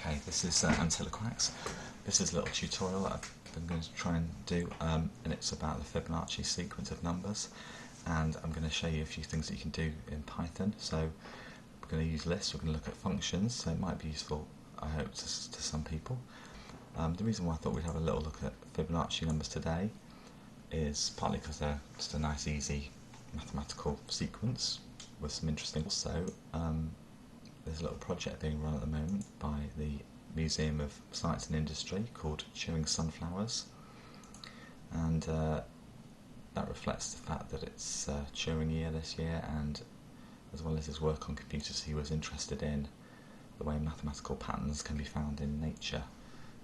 Okay, this is Antiloquax. This is a little tutorial that I've been going to try and do, and it's about the Fibonacci sequence of numbers, and I'm going to show you a few things that you can do in Python. So we're going to use lists, we're going to look at functions, so it might be useful, I hope, to some people. The reason why I thought we'd have a little look at Fibonacci numbers today is partly because they're just a nice, easy mathematical sequence with some interesting. Also, there's a little project being run at the moment by the Museum of Science and Industry called Chewing Sunflowers, and that reflects the fact that it's Turing year this year, and as well as his work on computers, he was interested in the way mathematical patterns can be found in nature.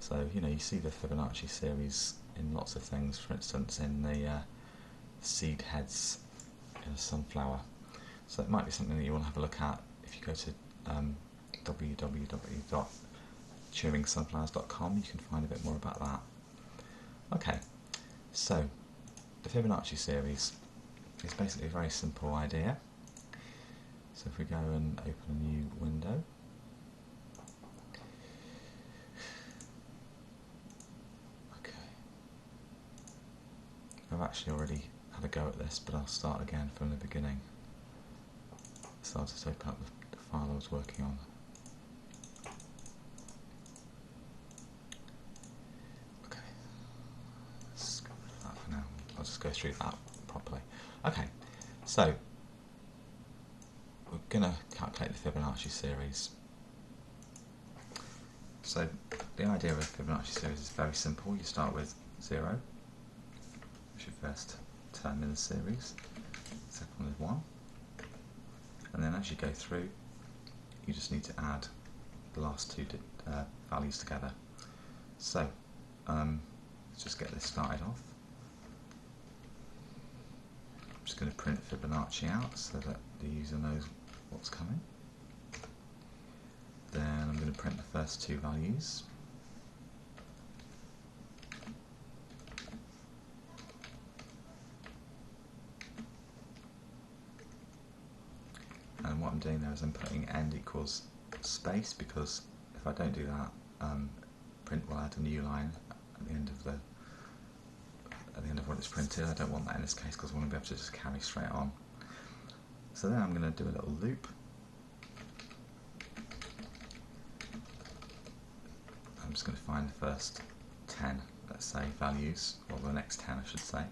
So, you know, you see the Fibonacci series in lots of things, for instance in the seed heads in a sunflower. So it might be something that you want to have a look at if you go to www.turingsunflowers.com. You can find a bit more about that. Okay, so the Fibonacci series is basically a very simple idea. So if we go and open a new window, I've actually already had a go at this, but I'll start again from the beginning. So I'll just open up the file I was working on. Okay, let's go with that for now. I'll just go through that properly. Okay, so we're going to calculate the Fibonacci series. So the idea of a Fibonacci series is very simple. You start with 0, which is your first term in the series. Second one is 1. And then as you go through, you just need to add the last two values together. So let's just get this started off. I'm just going to print Fibonacci out so that the user knows what's coming. Then I'm going to print the first two values. And what I'm doing there is I'm putting end equals space, because if I don't do that, print will add a new line at the end of what it's printed. I don't want that in this case because I want to be able to just carry straight on. So then I'm going to do a little loop. I'm just going to find the first 10, let's say, values, or the next 10 I should say.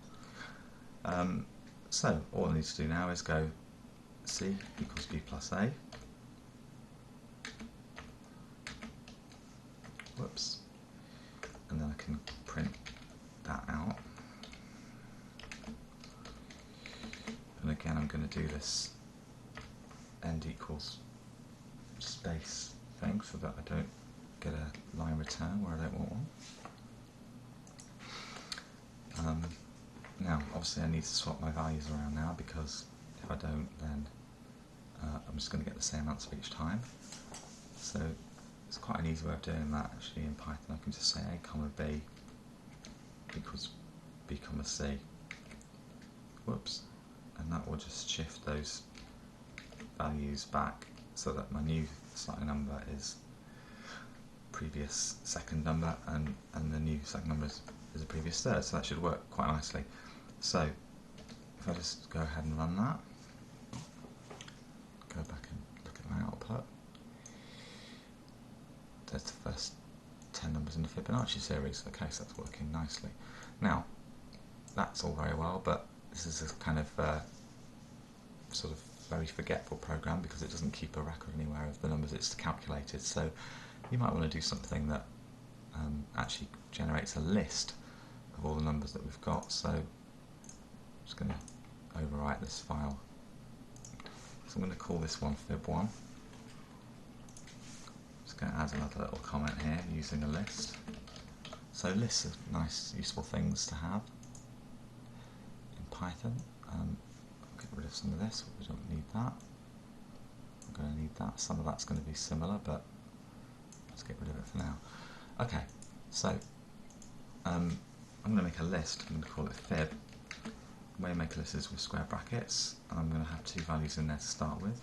So all I need to do now is go C equals B plus A. Whoops. And then I can print that out. And again, I'm going to do this end equals space thing so that I don't get a line return where I don't want one. Now, obviously I need to swap my values around now, because if I don't, then I'm just going to get the same answer each time. So it's quite an easy way of doing that actually in Python. I can just say A comma B equals B comma C. Whoops. And that will just shift those values back so that my new starting number is previous second number, and the new second number is the previous third. So that should work quite nicely. So if I just go ahead and run that, go back and look at my output. There's the first 10 numbers in the Fibonacci series. Okay, so that's working nicely. Now, that's all very well, but this is a kind of sort of very forgetful program, because it doesn't keep a record anywhere of the numbers it's calculated. So you might want to do something that actually generates a list of all the numbers that we've got. So I'm just going to overwrite this file. So I'm going to call this one Fib1. Just going to add another little comment here using a list. So lists are nice, useful things to have in Python. I'll get rid of some of this, we don't need that. I'm going to need that. Some of that's going to be similar, but let's get rid of it for now. Okay, so I'm going to make a list. I'm going to call it Fib. The way I make a list is with square brackets, and I'm going to have two values in there to start with,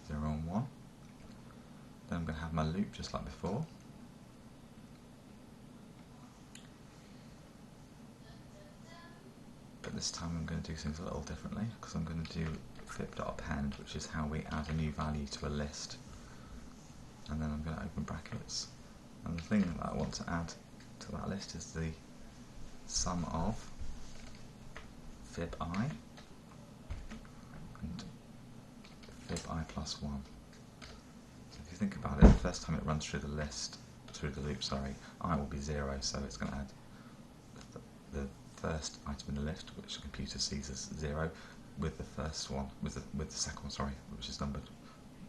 0 and 1. Then I'm going to have my loop just like before. this time I'm going to do things a little differently, because I'm going to do fib.append, which is how we add a new value to a list. And then I'm going to open brackets. And the thing that I want to add to that list is the sum of fib I and fib I plus 1. So if you think about it, the first time it runs through the loop, I will be 0, so it's going to add the first item in the list, which the computer sees as 0, with the first one, with the second one, which is numbered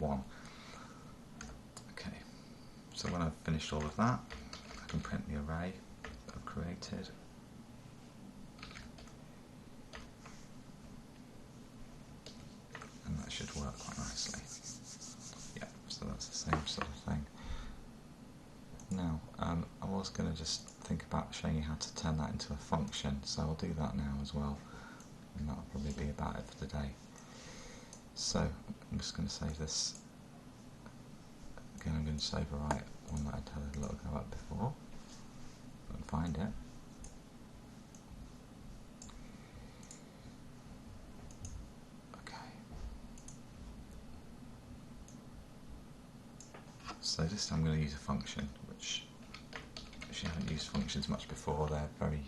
1. Okay, so when I've finished all of that, I can print the array that I've created. And that should work quite nicely. Yeah, so that's the same sort of thing. Now, I was going to just think about showing you how to turn that into a function, so I'll do that now as well, and that'll probably be about it for today. So, I'm just going to save this. Again, I'm going to just overwrite one that I had a little go up before, and find it. So this time I'm going to use a function, which, if you haven't used functions much before, they're a very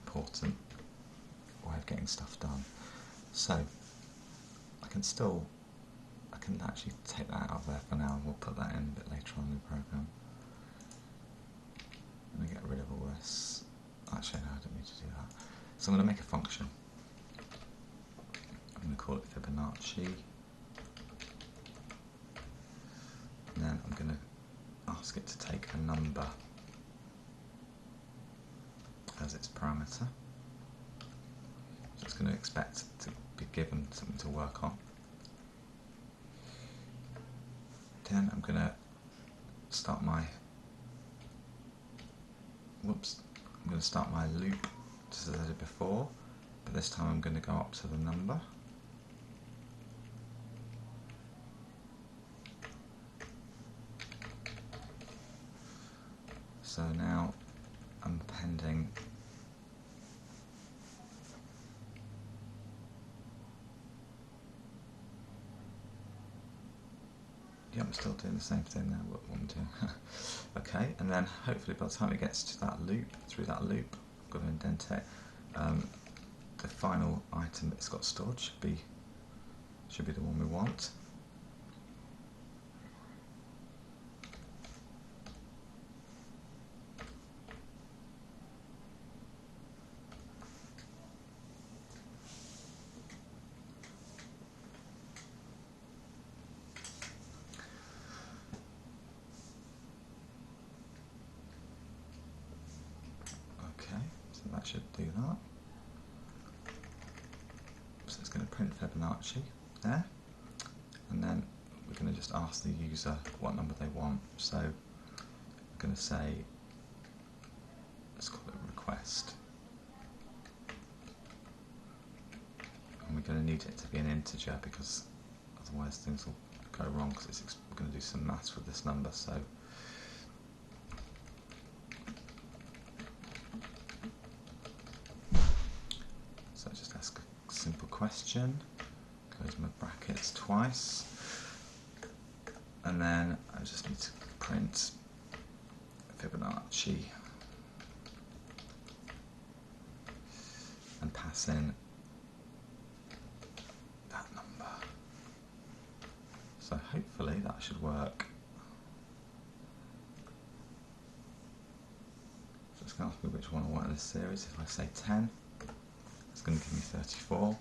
important way of getting stuff done. So I can actually take that out of there for now, and we'll put that in a bit later on in the program. I'm going to get rid of all this. Actually, no, I don't need to do that. So I'm going to make a function. I'm going to call it Fibonacci. And then I'm going to ask it to take a number as its parameter. So it's going to expect to be given something to work on. Then I'm going to start my loop just as I did before, but this time I'm going to go up to the number. So now I'm appending I'm still doing the same thing there, what I'm doing. Okay, and then hopefully by the time it gets to that loop, through that loop, I've got to indent it. The final item that's got stored should be the one we want. That should do that. So it's going to print Fibonacci there, and then we're going to just ask the user what number they want. So we're going to say, let's call it request, and we're going to need it to be an integer because otherwise things will go wrong, because we're going to do some maths with this number. So just ask a simple question, close my brackets twice, and then I just need to print Fibonacci and pass in that number. So hopefully that should work. So it's going to ask me which one I want in this series. If I say 10, it's going to give me 34.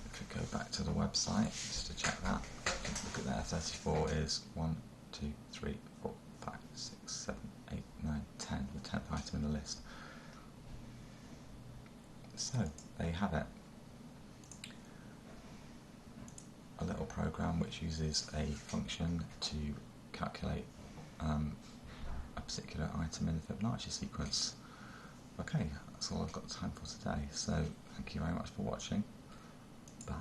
If we go back to the website just to check that, look at that, 34 is 1, 2, 3, 4, 5, 6, 7, 8, 9, 10, the 10th item in the list. So there you have it. A little program which uses a function to calculate a particular item in the Fibonacci sequence. Okay, that's all I've got time for today, so thank you very much for watching. Bye.